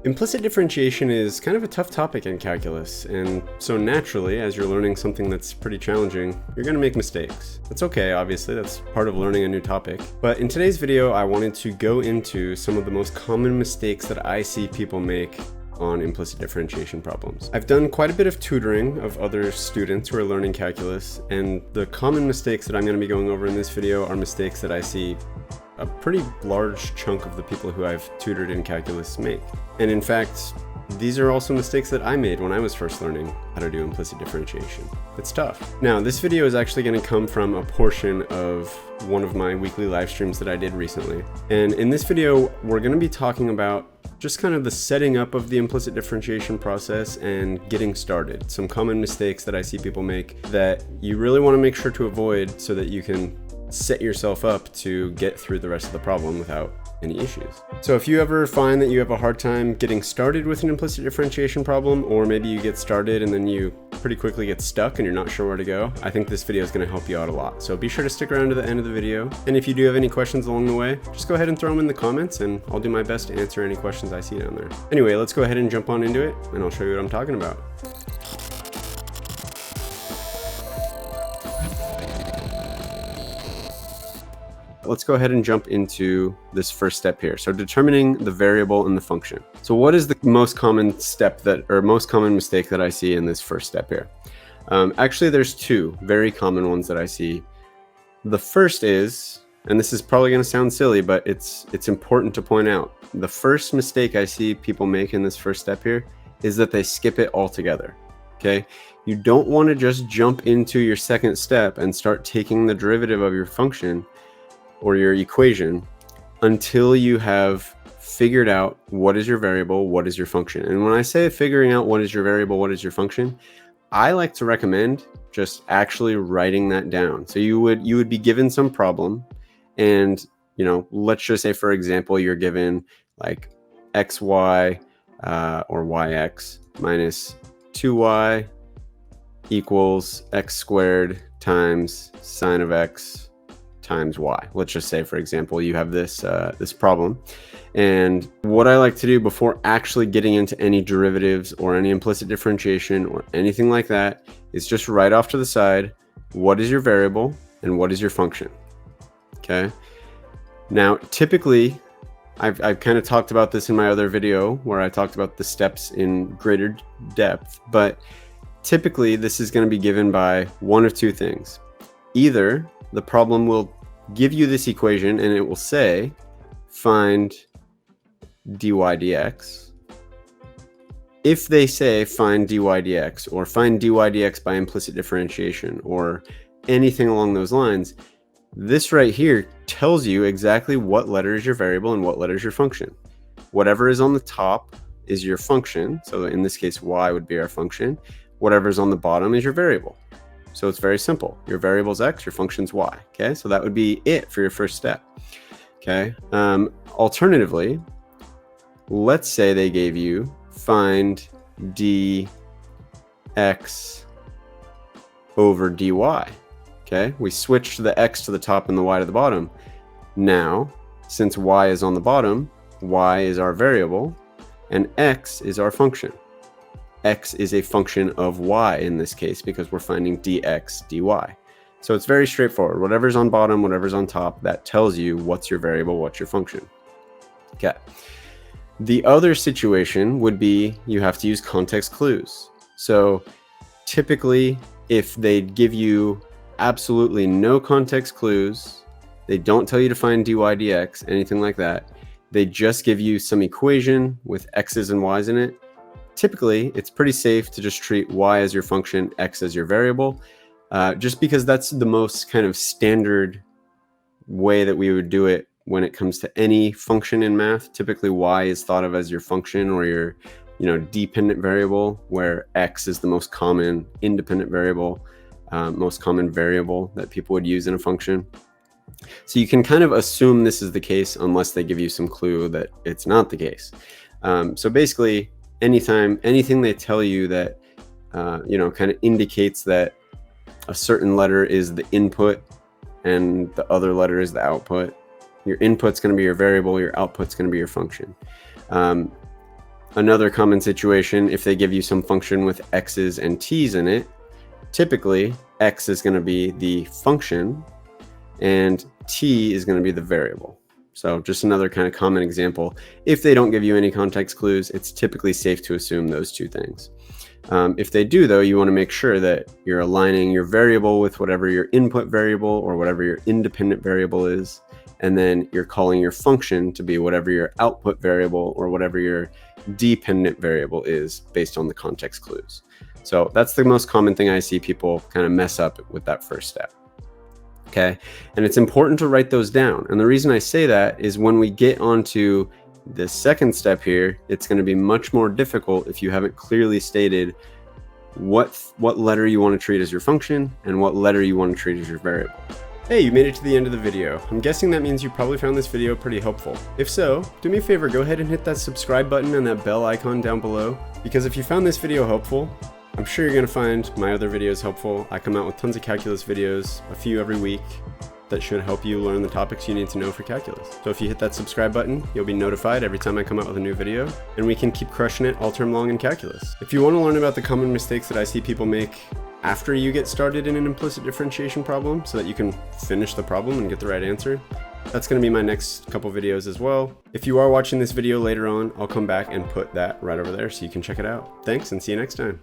Implicit differentiation is kind of a tough topic in calculus, and so naturally, as you're learning something that's pretty challenging, you're going to make mistakes. That's okay, obviously, that's part of learning a new topic. But in today's video, I wanted to go into some of the most common mistakes that I see people make on implicit differentiation problems. I've done quite a bit of tutoring of other students who are learning calculus, and the common mistakes that I'm going to be going over in this video are mistakes that I see a pretty large chunk of the people who I've tutored in calculus make. And in fact, these are also mistakes that I made when I was first learning how to do implicit differentiation. It's tough. Now, this video is actually going to come from a portion of one of my weekly live streams that I did recently. And in this video, we're going to be talking about just kind of the setting up of the implicit differentiation process and getting started. Some common mistakes that I see people make that you really want to make sure to avoid so that you can set yourself up to get through the rest of the problem without any issues. So if you ever find that you have a hard time getting started with an implicit differentiation problem, or maybe you get started and then you pretty quickly get stuck and you're not sure where to go, I think this video is going to help you out a lot. So be sure to stick around to the end of the video. And if you do have any questions along the way, just go ahead and throw them in the comments and I'll do my best to answer any questions I see down there. Anyway, let's go ahead and jump on into it and I'll show you what I'm talking about. Let's go ahead and jump into this first step here. So determining the variable and the function. So what is the most common step most common mistake that I see in this first step here? Actually, there's two very common ones that I see. The first is, and this is probably going to sound silly, but it's important to point out. The first mistake I see people make in this first step here is that they skip it altogether. Okay, you don't want to just jump into your second step and start taking the derivative of your function or your equation until you have figured out what is your variable, what is your function. And when I say figuring out what is your variable, what is your function, I like to recommend just actually writing that down. So you would be given some problem, and let's just say, for example, you're given like xy or yx minus 2y equals x squared times sine of x times y. Let's just say, for example, you have this this problem. And what I like to do before actually getting into any derivatives or any implicit differentiation or anything like that is just write off to the side, what is your variable and what is your function? Okay. Now, typically, I've kind of talked about this in my other video where I talked about the steps in greater depth, but typically this is going to be given by one of two things. Either the problem will give you this equation and it will say find dy dx. If they say find dy dx or find dy dx by implicit differentiation or anything along those lines, this right here tells you exactly what letter is your variable and what letter is your function. Whatever is on the top is your function. So in this case, y would be our function. Whatever is on the bottom is your variable. So it's very simple. Your variable is x, your function's y. Okay, so that would be it for your first step. Okay. Alternatively, let's say they gave you find dx over dy. Okay, we switched the x to the top and the y to the bottom. Now, since y is on the bottom, y is our variable and x is our function. X is a function of y in this case because we're finding dx dy. So it's very straightforward. Whatever's on bottom, whatever's on top, that tells you what's your variable, what's your function. Okay. The other situation would be you have to use context clues. So typically, if they give you absolutely no context clues, they don't tell you to find dy dx, anything like that, they just give you some equation with x's and y's in it. Typically, it's pretty safe to just treat y as your function, x as your variable, just because that's the most kind of standard way that we would do it when it comes to any function in math. Typically, y is thought of as your function or your dependent variable, where x is the most common independent variable, most common variable that people would use in a function. So you can kind of assume this is the case unless they give you some clue that it's not the case. So basically, anything they tell you that kind of indicates that a certain letter is the input and the other letter is the output, your input's going to be your variable, your output's going to be your function. Another common situation, if they give you some function with x's and t's in it, typically x is going to be the function and t is going to be the variable. So just another kind of common example. If they don't give you any context clues, it's typically safe to assume those two things. If they do, though, you want to make sure that you're aligning your variable with whatever your input variable or whatever your independent variable is, and then you're calling your function to be whatever your output variable or whatever your dependent variable is based on the context clues. So that's the most common thing I see people kind of mess up with that first step. Okay, and it's important to write those down. And the reason I say that is when we get onto the second step here, it's going to be much more difficult if you haven't clearly stated what letter you want to treat as your function and what letter you want to treat as your variable. Hey, you made it to the end of the video. I'm guessing that means you probably found this video pretty helpful. If so, do me a favor, go ahead and hit that subscribe button and that bell icon down below, because if you found this video helpful, I'm sure you're going to find my other videos helpful. I come out with tons of calculus videos, a few every week, that should help you learn the topics you need to know for calculus. So if you hit that subscribe button, you'll be notified every time I come out with a new video, and we can keep crushing it all term long in calculus. If you want to learn about the common mistakes that I see people make after you get started in an implicit differentiation problem so that you can finish the problem and get the right answer, that's going to be my next couple videos as well. If you are watching this video later on, I'll come back and put that right over there so you can check it out. Thanks, and see you next time.